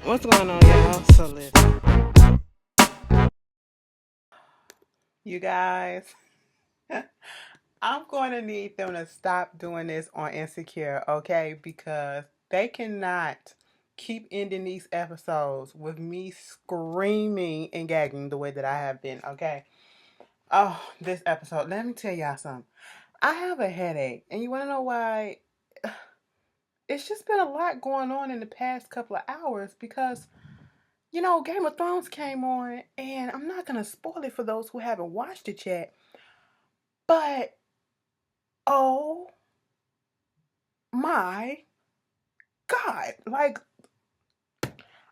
What's going on, y'all? So listen, you guys, I'm going to need them to stop doing this on Insecure, okay? Because they cannot keep ending these episodes with me screaming and gagging the way that I have been, okay? Oh, this episode, let me tell y'all something. I have a headache, and you want to know why? It's just been a lot going on in the past couple of hours because Game of Thrones came on, and I'm not gonna spoil it for those who haven't watched it yet. But oh my God, like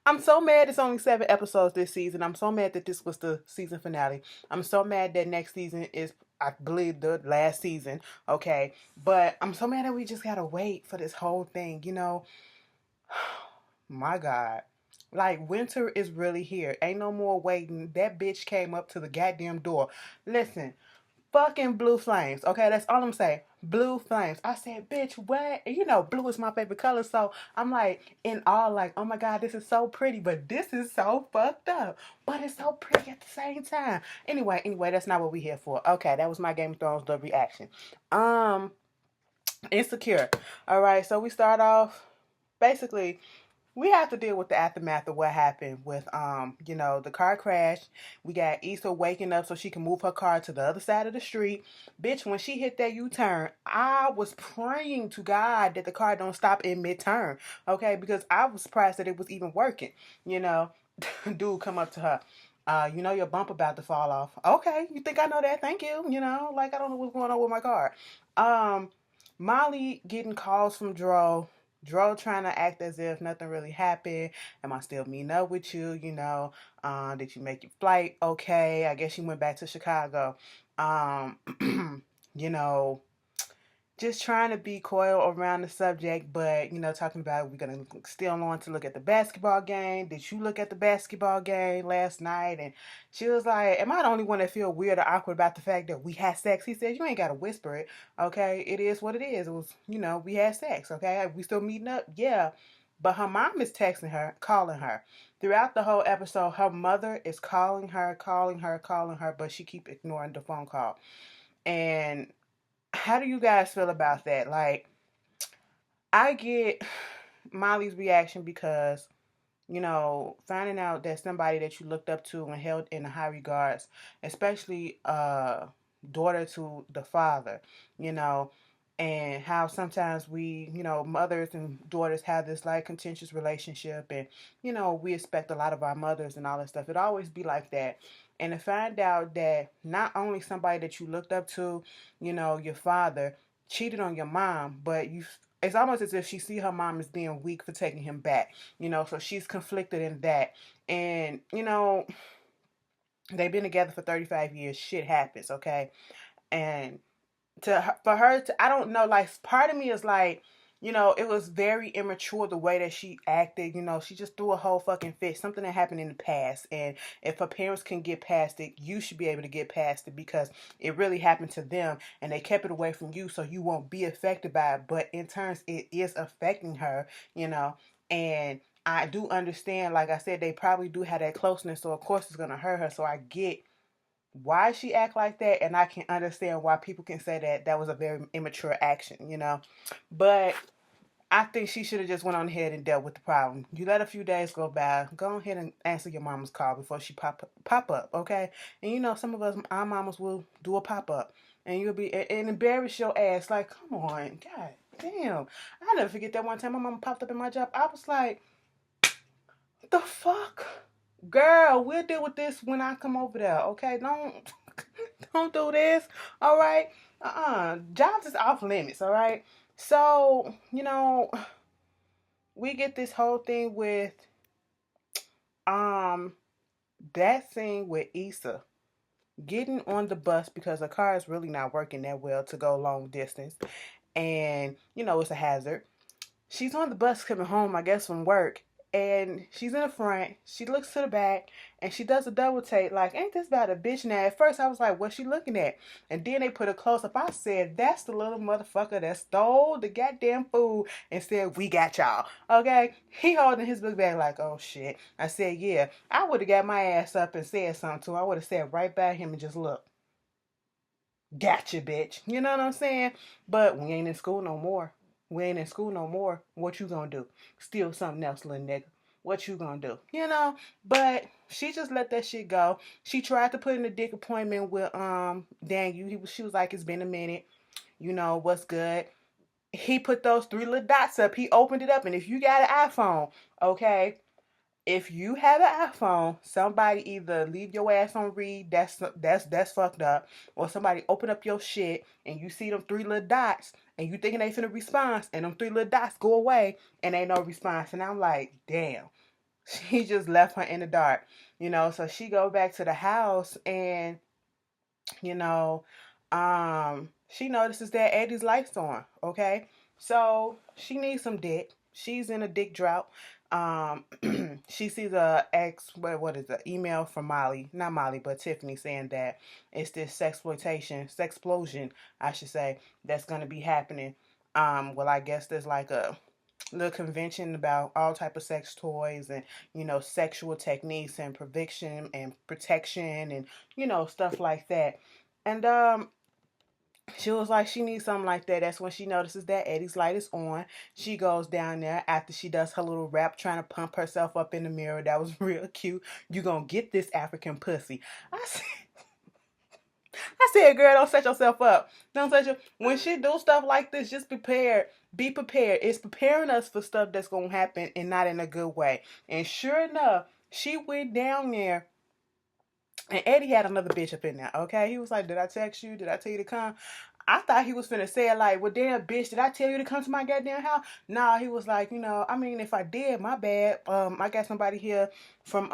I'm so mad it's only 7 episodes this season. I'm so mad that this was the season finale. I'm so mad that next season is, I believe, the last season. Okay, but I'm so mad that we just gotta wait for this whole thing. My God. Like, winter is really here. Ain't no more waiting. That bitch came up to the goddamn door. Listen, fucking blue flames. Okay, that's all I'm saying. Blue flames. I said, bitch, what? And blue is my favorite color. So I'm like in awe, like, oh my God, this is so pretty, but this is so fucked up. But it's so pretty at the same time. Anyway, that's not what we here for. Okay, that was my Game of Thrones the reaction. Um, Insecure. All right, so we start off basically we have to deal with the aftermath of what happened with the car crash. We got Issa waking up so she can move her car to the other side of the street. Bitch, when she hit that U-turn, I was praying to God that the car don't stop in mid-turn. Okay, because I was surprised that it was even working. You know, dude come up to her. Your bump about to fall off. Okay, you think I know that? Thank you. Like I don't know what's going on with my car. Um, Molly getting calls from Dro trying to act as if nothing really happened. Am I still meeting up with you? Did you make your flight? Okay, I guess you went back to Chicago. You know, just trying to be coy around the subject, but talking about we're gonna still on to look at the basketball game. Did you look at the basketball game last night? And she was like, "Am I the only one that feel weird or awkward about the fact that we had sex?" He said, "You ain't gotta whisper it, okay? It is what it is. It was, we had sex, okay? We still meeting up, yeah." But her mom is texting her, calling her. Throughout the whole episode, her mother is calling her, calling her, calling her, but she keep ignoring the phone call. And how do you guys feel about that? Like, I get Molly's reaction because, finding out that somebody that you looked up to and held in high regards, especially daughter to the father, you know, and how sometimes we, mothers and daughters have this like contentious relationship, and we expect a lot of our mothers and all that stuff. It always be like that. And to find out that not only somebody that you looked up to, your father, cheated on your mom, but it's almost as if she see her mom as being weak for taking him back, so she's conflicted in that. And they've been together for 35 years. Shit happens, okay? And for her to, I don't know, like, part of me is like, it was very immature the way that she acted. She just threw a whole fucking fit, something that happened in the past. And if her parents can get past it, you should be able to get past it because it really happened to them and they kept it away from you so you won't be affected by it. But in turns, it is affecting her, and I do understand, like I said, they probably do have that closeness, so of course it's gonna hurt her. So I get why she act like that, and I can understand why people can say that that was a very immature action. But I think she should have just went on ahead and dealt with the problem. You let a few days go by, go ahead and answer your mama's call before she pop up, okay? And some of us, our mamas will do a pop up, and you'll be and embarrass your ass. Like, come on, god damn! I never forget that one time my mama popped up in my job. I was like, the fuck, girl, we'll deal with this when I come over there, okay? Don't do this, all right? Jobs is off limits, all right? So, we get this whole thing with um that scene with Issa getting on the bus because her car is really not working that well to go long distance, and it's a hazard. She's on the bus coming home, I guess, from work, and she's in the front. She looks to the back, and she does a double take. Like, ain't this about a bitch? Now, at first, I was like, what's she looking at? And then they put a close up. I said, that's the little motherfucker that stole the goddamn food and said, we got y'all. Okay? He holding his book bag like, oh shit. I said, yeah. I would have got my ass up and said something to him. I would have said right by him and just look. Gotcha, bitch. You know what I'm saying? But we ain't in school no more. We ain't in school no more. What you gonna do? Steal something else, little nigga. What you gonna do? You know? But she just let that shit go. She tried to put in a dick appointment with Daniel. She was like, it's been a minute. You know, what's good? He put those three little dots up. He opened it up. And if you got an iPhone, okay, if you have an iPhone, somebody either leave your ass on read, that's fucked up, or somebody open up your shit and you see them three little dots and you thinking they finna respond, and them three little dots go away and ain't no response. And I'm like, damn, she just left her in the dark, you know. So she go back to the house and you know, she notices that Eddie's lights on. Okay, so she needs some dick. She's in a dick drought. Um, she sees what is the email from Molly, not Molly, but Tiffany, saying that it's this sexplosion, I should say, that's gonna be happening. Well, I guess there's like a little convention about all type of sex toys and sexual techniques and prevention and protection and stuff like that. And she was like, she needs something like that. That's when she notices that Eddie's light is on. She goes down there after she does her little rap, trying to pump herself up in the mirror. That was real cute. You gonna get this African pussy. I said, girl, don't set yourself up. Don't set your. When she do stuff like this, just prepared. Be prepared. It's preparing us for stuff that's gonna happen and not in a good way. And sure enough, she went down there. And Eddie had another bitch up in there, okay? He was like, did I text you? Did I tell you to come? I thought he was finna say it like, well, damn, bitch, did I tell you to come to my goddamn house? No, he was like, I mean, if I did, my bad. I got somebody here from,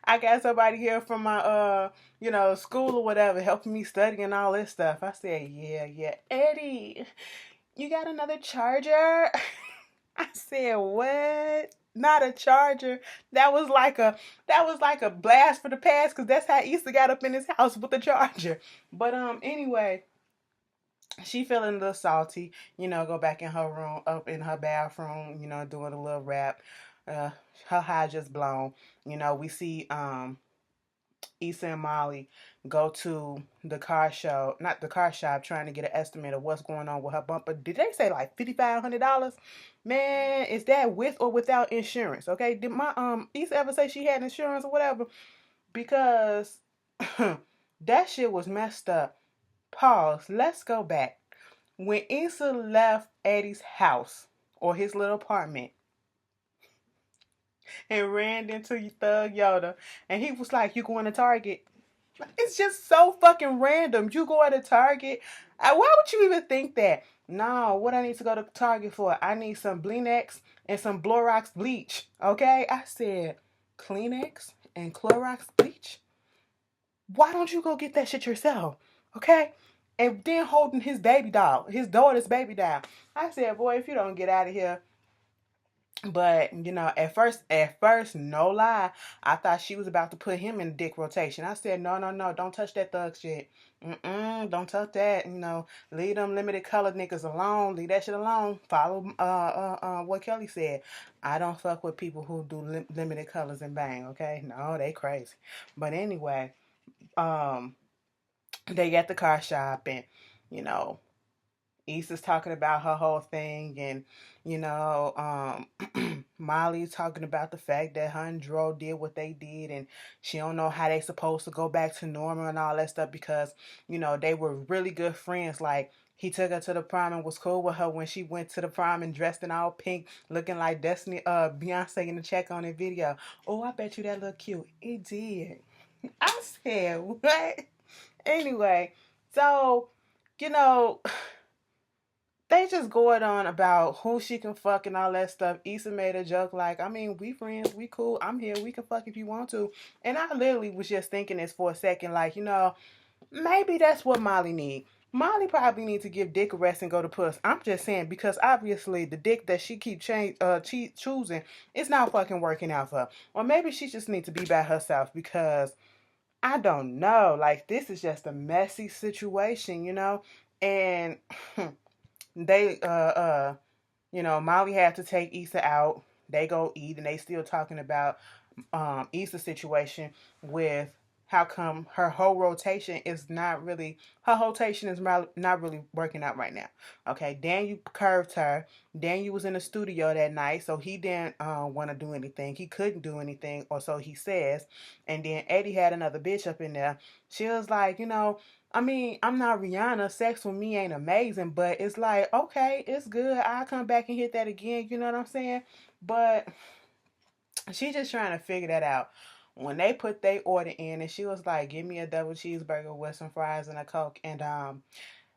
I got somebody here from my, school or whatever, helping me study and all this stuff. I said, yeah. Eddie, you got another charger? I said, what? Not a charger. That was like a blast for the past, because that's how Issa got up in his house with the charger. But anyway, she feeling a little salty, go back in her room, up in her bathroom, doing a little rap. Her high just blown. We see Issa and Molly go to the car show, not the car shop, trying to get an estimate of what's going on with her bumper. Did they say like $5,500? Man, is that with or without insurance? Okay, did my Issa ever say she had insurance or whatever? Because that shit was messed up. Pause. Let's go back. When Issa left Eddie's house or his little apartment and ran into Thug Yoda, and he was like, "You going to Target?" It's just so fucking random. You go to Target. Why would you even think that? No, what I need to go to Target for? I need some Kleenex and some Clorox bleach. Okay? I said, Kleenex and Clorox bleach? Why don't you go get that shit yourself? Okay? And then holding his baby doll, his daughter's baby doll. I said, boy, if you don't get out of here. But at first, no lie, I thought she was about to put him in dick rotation. I said, no, don't touch that thug shit. Don't touch that. Leave them limited color niggas alone. Leave that shit alone. Follow what Kelly said. I don't fuck with people who do limited colors and bang. Okay, no, they crazy. But anyway, they at the car shop and Issa's talking about her whole thing, and Molly's talking about the fact that her and Dro did what they did, and she don't know how they supposed to go back to normal and all that stuff, because they were really good friends. Like, he took her to the prom and was cool with her when she went to the prom and dressed in all pink, looking like Beyonce in the Check On It video. Oh, I bet you that look cute. It did. I said, what? Anyway, so they just going on about who she can fuck and all that stuff. Issa made a joke like, I mean, we friends, we cool, I'm here, we can fuck if you want to. And I literally was just thinking this for a second, like, maybe that's what Molly need. Molly probably needs to give dick a rest and go to puss. I'm just saying because obviously the dick that she keep choosing is not fucking working out for her. Or maybe she just needs to be by herself because I don't know. Like this is just a messy situation, you know? And they Molly had to take Issa out. They go eat and they still talking about Issa's situation with how come her rotation is not really working out right now. Okay, Daniel curved her. Daniel was in the studio that night, so he didn't want to do anything. He couldn't do anything, or so he says. And then Eddie had another bitch up in there. She was like, I mean, I'm not Rihanna. Sex with me ain't amazing, but it's like, okay, it's good. I'll come back and hit that again. You know what I'm saying? But she just trying to figure that out. When they put their order in, and she was like, "Give me a double cheeseburger with some fries and a Coke." And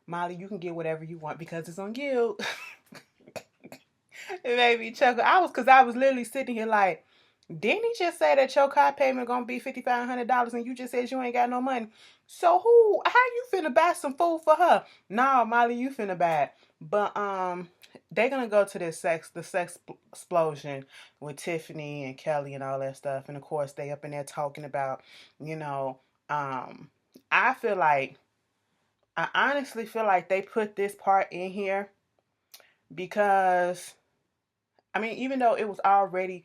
Molly, you can get whatever you want because it's on you. It made me chuckle. Cause I was literally sitting here like, didn't he just say that your car payment gonna be $5,500 and you just said you ain't got no money? So how you finna buy some food for her? Nah, Molly, you finna buy it. But they're gonna go to the sex explosion with Tiffany and Kelly and all that stuff. And of course they up in there talking about, you know, I feel like I honestly feel like they put this part in here because I mean, even though it was already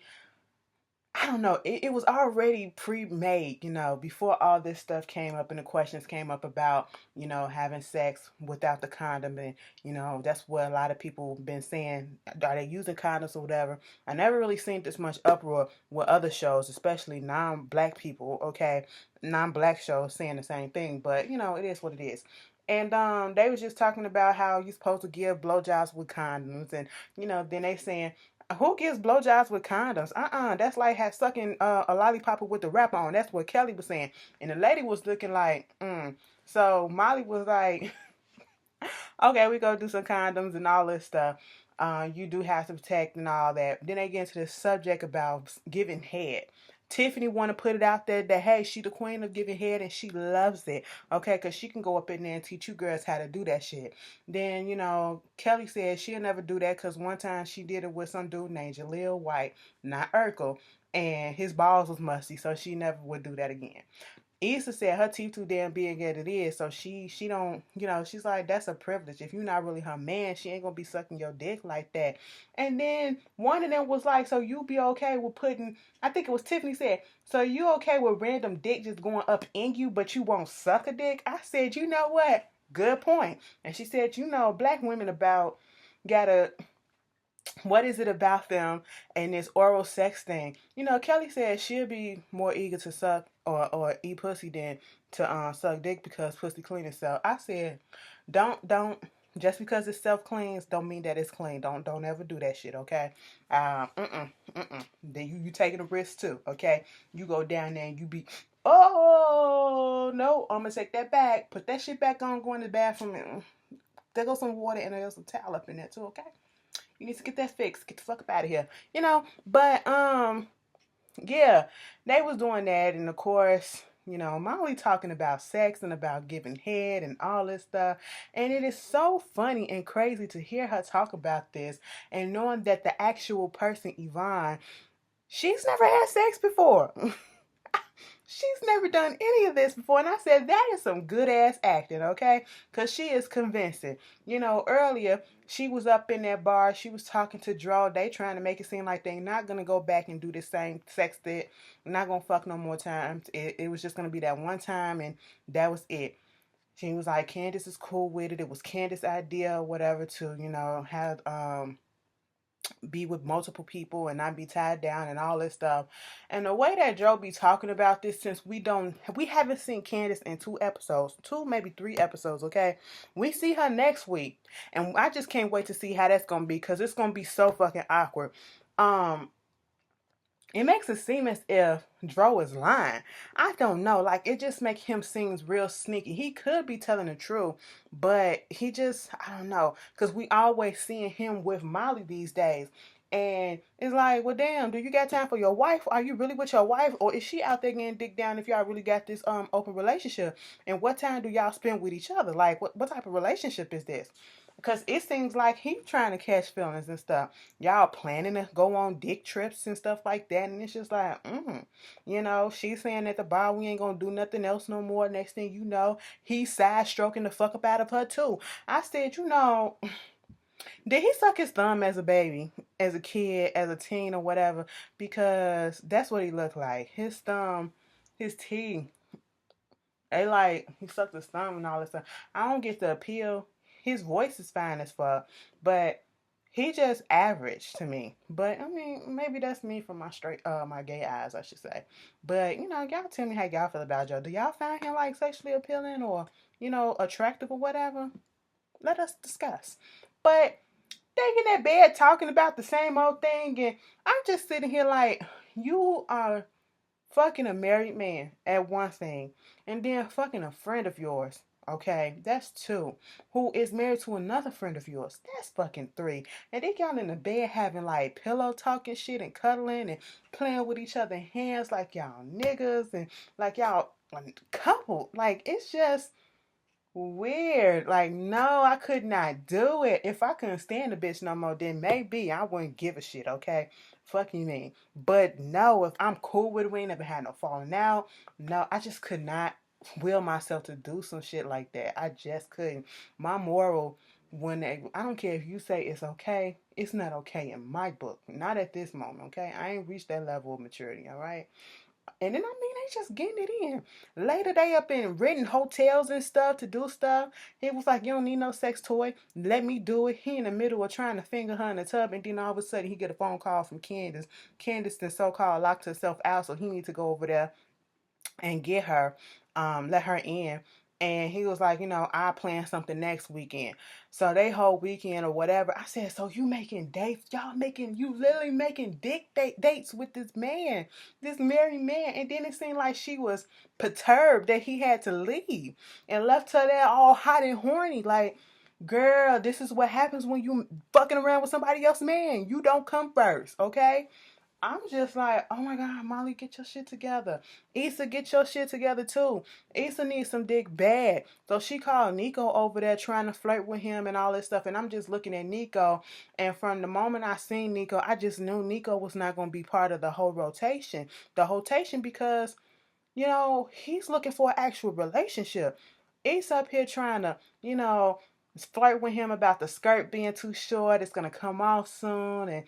I don't know. It was already pre-made, before all this stuff came up and the questions came up about, having sex without the condom. And, that's what a lot of people been saying. Are they using condoms or whatever? I never really seen this much uproar with other shows, especially non-black people, okay? Non-black shows saying the same thing. But, it is what it is. And they was just talking about how you're supposed to give blowjobs with condoms. And, then they saying, who gives blowjobs with condoms? That's like sucking a lollipop with the wrap on. That's what Kelly was saying. And the lady was looking like, So Molly was like, okay, we go do some condoms and all this stuff. You do have to protect and all that. Then they get into the subject about giving head. Tiffany want to put it out there that, hey, she the queen of giving head and she loves it. Okay, because she can go up in there and teach you girls how to do that shit. Then, Kelly said she'll never do that because one time she did it with some dude named Jaleel White, not Urkel, and his balls was musty, so she never would do that again. Issa said her teeth too damn big as it is, so she don't, she's like, that's a privilege. If you're not really her man, she ain't gonna be sucking your dick like that. And then one of them was like, so you be okay with putting, I think it was Tiffany said, so you okay with random dick just going up in you, but you won't suck a dick? I said, you know what? Good point. And she said, black women gotta what is it about them and this oral sex thing? Kelly said she'll be more eager to suck or eat pussy than to suck dick because pussy clean itself. I said, don't just because it self cleans don't mean that it's clean. Don't ever do that shit, okay? Then you taking a risk too, okay? You go down there and you be, oh no, I'm gonna take that back. Put that shit back on. Go in the bathroom. There goes some water and there's some towel up in there too, okay? You need to get that fixed. Get the fuck up out of here. But yeah, they was doing that, and of course, Molly talking about sex and about giving head and all this stuff. And it is so funny and crazy to hear her talk about this and knowing that the actual person, Yvonne, she's never had sex before. She's never done any of this before. And I said, that is some good ass acting, okay? Because she is convincing. Earlier, she was up in that bar. She was talking to Dro. They trying to make it seem like they're not going to go back and do the same sex that. Not going to fuck no more times. It was just going to be that one time and that was it. She was like, Candace is cool with it. It was Candace's idea or whatever to, have be with multiple people and not be tied down and all this stuff. And the way that Joe be talking about this, since we haven't seen Candace in 2 episodes, 2 maybe 3 episodes, okay? We see her next week. And I just can't wait to see how that's gonna be because it's gonna be so fucking awkward. It makes it seem as if Dro is lying. I don't know. Like, it just makes him seem real sneaky. He could be telling the truth, but he just, I don't know. Because we always seeing him with Molly these days. And it's like, well, damn, do you got time for your wife? Are you really with your wife? Or is she out there getting dick down if y'all really got this open relationship? And what time do y'all spend with each other? Like, what type of relationship is this? Because it seems like he trying to catch feelings and stuff. Y'all planning to go on dick trips and stuff like that. And it's just like, she's saying at the bar, we ain't going to do nothing else no more. Next thing you know, he's side stroking the fuck up out of her too. I said, did he suck his thumb as a baby, as a kid, as a teen or whatever? Because that's what he looked like. His thumb, his teeth, they like, he sucked his thumb and all this stuff. I don't get the appeal. His voice is fine as fuck, but he just average to me. But I mean, maybe that's me from my gay eyes, I should say. But y'all tell me how y'all feel about Joe. Do y'all find him like sexually appealing or attractive or whatever? Let us discuss. But they in that bed talking about the same old thing, and I'm just sitting here like, you are fucking a married man at one thing, and then fucking a friend of yours. Okay, that's two. Who is married to another friend of yours? That's fucking three. And they y'all in the bed having like pillow talking shit and cuddling and playing with each other hands like y'all niggas and like y'all couple. Like it's just weird. Like, no, I could not do it. If I couldn't stand the bitch no more, then maybe I wouldn't give a shit, okay? Fuck you mean. But no, if I'm cool with it, we ain't never had no falling out. No, I just could not will myself to do some shit like that. I just couldn't. My moral, I don't care if you say it's okay, it's not okay in my book. Not at this moment, okay? I ain't reached that level of maturity, all right? And then I mean they just getting it in. Later they up in renting hotels and stuff to do stuff. He was like, you don't need no sex toy. Let me do it. He in the middle of trying to finger her in the tub, and then all of a sudden he get a phone call from Candace. Candace the so-called locked herself out, so he need to go over there and get her, let her in. And he was like, I'll plan something next weekend. So they whole weekend or whatever. I said, so you making dates? You literally making dates with this man, this married man. And then it seemed like she was perturbed that he had to leave and left her there all hot and horny. Like, girl, this is what happens when you fucking around with somebody else's man. You don't come first, okay? I'm just like, oh my God, Molly, get your shit together. Issa, get your shit together too. Issa needs some dick bad. So she called Nico over there trying to flirt with him and all this stuff. And I'm just looking at Nico. And from the moment I seen Nico, I just knew Nico was not going to be part of the whole rotation. The rotation because, he's looking for an actual relationship. Issa up here trying to, flirt with him about the skirt being too short. It's gonna come off soon, and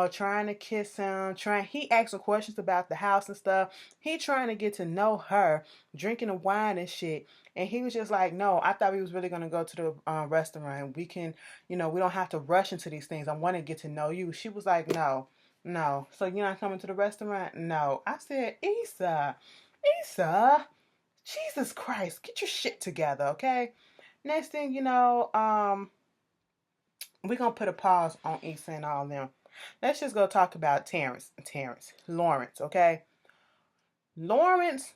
trying to kiss him. He asking questions about the house and stuff. He trying to get to know her, drinking the wine and shit. And he was just like, no, I thought we was really gonna go to the restaurant. We can, we don't have to rush into these things. I want to get to know you. She was like, no, no. So you're not coming to the restaurant? No. I said, Issa, Jesus Christ, get your shit together, okay? Next thing you know, we're gonna put a pause on Issa and all them. Let's just go talk about Lawrence, okay? Lawrence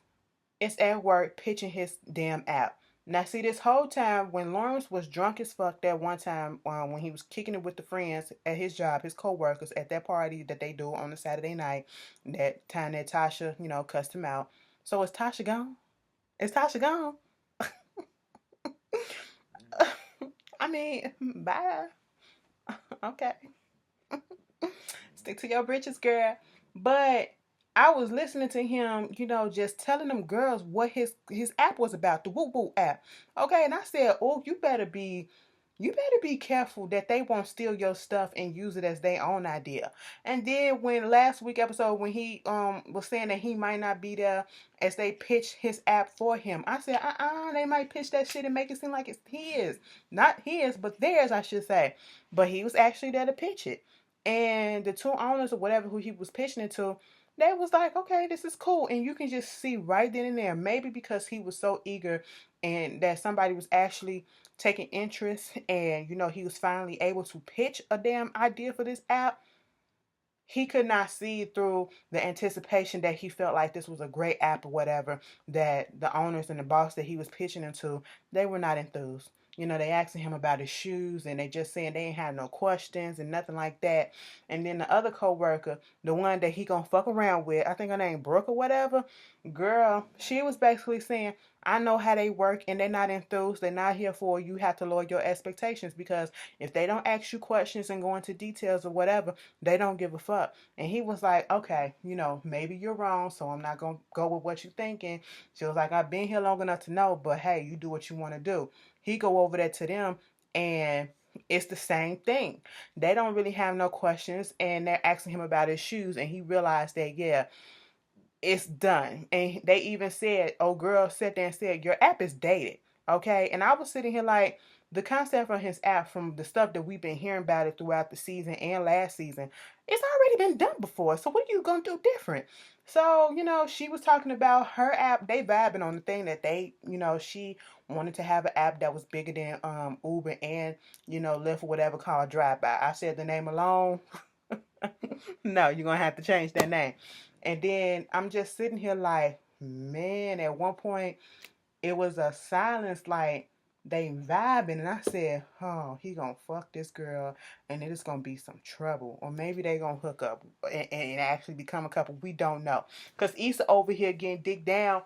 is at work pitching his damn app. Now, see, this whole time when Lawrence was drunk as fuck that one time when he was kicking it with the friends at his job, his co-workers at that party that they do on a Saturday night, that time that Tasha, cussed him out. So is Tasha gone? Is Tasha gone? I mean, bye. Okay. Stick to your britches, girl. But I was listening to him, just telling them girls what his app was about, the Woo Woo app. Okay, and I said, oh, you better be careful that they won't steal your stuff and use it as their own idea. And then when last week episode when he was saying that he might not be there as they pitched his app for him, I said, they might pitch that shit and make it seem like it's his. Not his, but theirs, I should say. But he was actually there to pitch it. And the two owners or whatever who he was pitching it to, they was like, okay, this is cool. And you can just see right then and there, maybe because he was so eager and that somebody was actually taking interest and, he was finally able to pitch a damn idea for this app. He could not see through the anticipation that he felt like this was a great app or whatever, that the owners and the boss that he was pitching into, they were not enthused. they asking him about his shoes, and they just saying they ain't have no questions and nothing like that. And then the other coworker, the one that he gonna fuck around with, I think her name Brooke or whatever, girl, she was basically saying, I know how they work and they're not enthused. They're not here for you. You have to lower your expectations because if they don't ask you questions and go into details or whatever, they don't give a fuck. And he was like, okay, maybe you're wrong, so I'm not going to go with what you're thinking. She was like, I've been here long enough to know, but hey, you do what you want to do. He go over there to them and it's the same thing. They don't really have no questions and they're asking him about his shoes and he realized that, yeah, it's done. And they even said, oh girl sat there and said, your app is dated. Okay. And I was sitting here like, the concept of his app, from the stuff that we've been hearing about it throughout the season and last season, it's already been done before. So what are you gonna do different? So, she was talking about her app. They vibing on the thing that they, she wanted to have an app that was bigger than Uber and, Lyft or whatever, called Drive By. I said the name alone. No, you're gonna have to change that name. And then I'm just sitting here like, man, at one point it was a silence, like they vibing, and I said, oh, he gonna fuck this girl and it's gonna be some trouble. Or maybe they gonna hook up and actually become a couple. We don't know. Cause Issa over here getting digged down.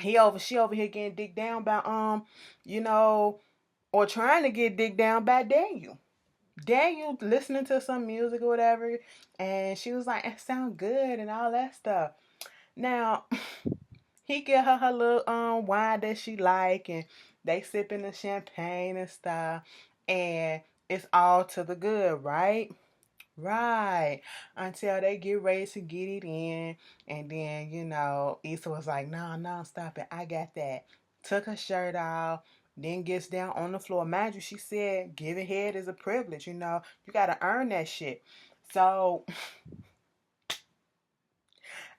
She over here getting digged down by or trying to get digged down by Daniel. Daniel listening to some music or whatever, and she was like, it sound good and all that stuff. Now, he get her little wine that she like, and they sipping the champagne and stuff, and it's all to the good, right? Right. Until they get ready to get it in. And then, Issa was like, no, no, stop it. I got that. Took her shirt off. Then gets down on the floor. Mind you, she said giving head is a privilege. You got to earn that shit. So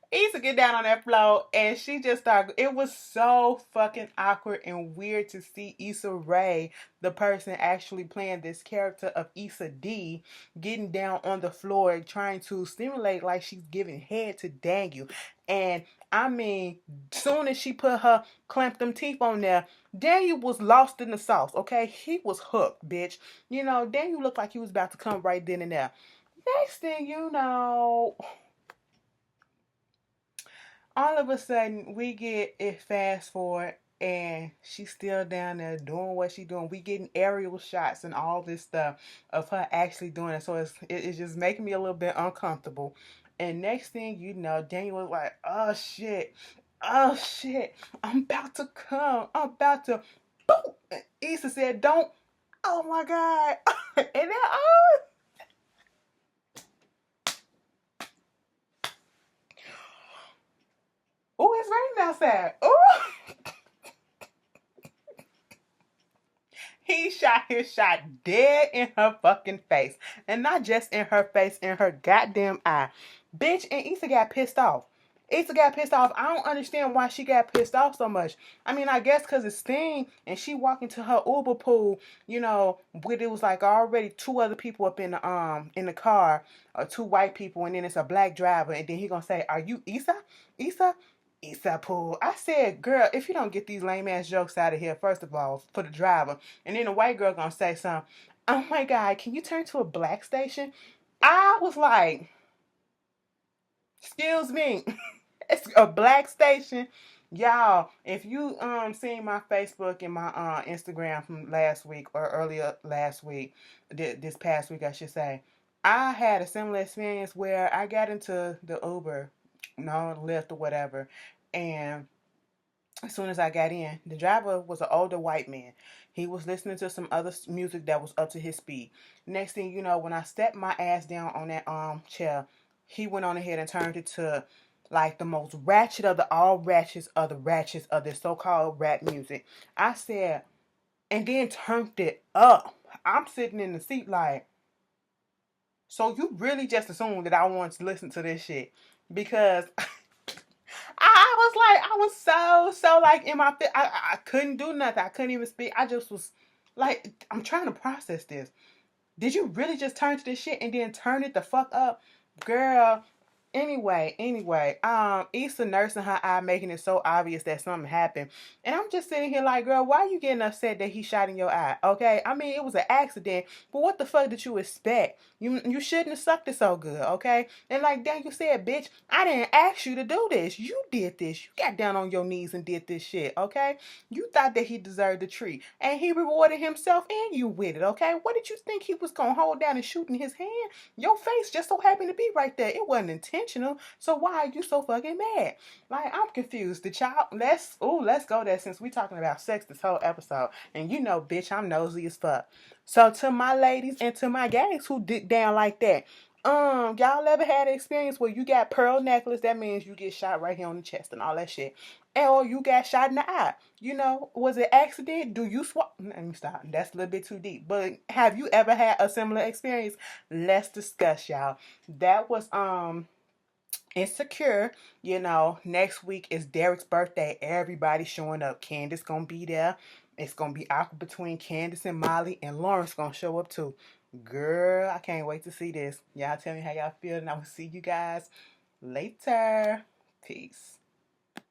Issa get down on that floor and she just started. It was so fucking awkward and weird to see Issa Rae, the person actually playing this character of Issa D, getting down on the floor trying to stimulate like she's giving head to Daniel. And I mean, soon as she put her clamped them teeth on there, Daniel was lost in the sauce. Okay, he was hooked, bitch. Daniel looked like he was about to come right then and there. Next thing you know, all of a sudden we get it fast forward and she's still down there doing what she's doing. We getting aerial shots and all this stuff of her actually doing it. So it's just making me a little bit uncomfortable. And next thing you know, Daniel was like, oh shit, oh shit, I'm about to come. I'm about to boom. And Issa said, don't. Oh my God. And then oh, it's raining outside. Oh. He shot his shot dead in her fucking face. And not just in her face, in her goddamn eye. Bitch, and Issa got pissed off. Issa got pissed off. I don't understand why she got pissed off so much. I mean, I guess because it's Sting and she walked into her Uber pool, with it was like already two other people up in the car, or two white people, and then it's a black driver, and then he gonna say, are you Issa? Issa? Issa pool. I said, girl, if you don't get these lame ass jokes out of here, first of all, for the driver, and then the white girl gonna say something, oh my God, can you turn to a black station? I was like, excuse me. It's a black station. Y'all, if you seen my Facebook and my Instagram from last week or earlier last week, this past week I should say, I had a similar experience where I got into the Uber, Lyft or whatever, and as soon as I got in, the driver was an older white man. He was listening to some other music that was up to his speed. Next thing you know, when I stepped my ass down on that chair, he went on ahead and turned it to like the most ratchet of the all ratchets of the ratchets of this so-called rap music. I said, and then turned it up. I'm sitting in the seat like, so you really just assumed that I wanted to listen to this shit? Because I was like, I was so like in my fit. I couldn't do nothing. I couldn't even speak. I just was like, I'm trying to process this. Did you really just turn to this shit and then turn it the fuck up? Girl, Issa nursing her eye, making it so obvious that something happened. And I'm just sitting here like, girl, why are you getting upset that he shot in your eye? Okay, I mean, it was an accident, but what the fuck did you expect? You shouldn't have sucked it so good, okay? And like Daniel said, bitch, I didn't ask you to do this. You did this. You got down on your knees and did this shit, okay? You thought that he deserved the treat, and he rewarded himself and you with it, okay? What did you think he was gonna hold down and shoot in his hand? Your face just so happened to be right there. It wasn't intentional. So why are you so fucking mad? Like, I'm confused. The child, let's go there since we talking about sex this whole episode. And you know, bitch, I'm nosy as fuck. So to my ladies and to my gays who dick down like that, y'all ever had an experience where you got pearl necklace? That means you get shot right here on the chest and all that shit. Or you got shot in the eye. You know, was it accident? Do you swap? Let me stop. That's a little bit too deep. But have you ever had a similar experience? Let's discuss, y'all. That was Insecure. You know, next week is Derek's birthday. Everybody showing up. Candace gonna be there. It's gonna be awkward between Candace and Molly, and Lawrence gonna show up too. Girl, I can't wait to see this. Y'all tell me how y'all feel, and I will see you guys later. Peace.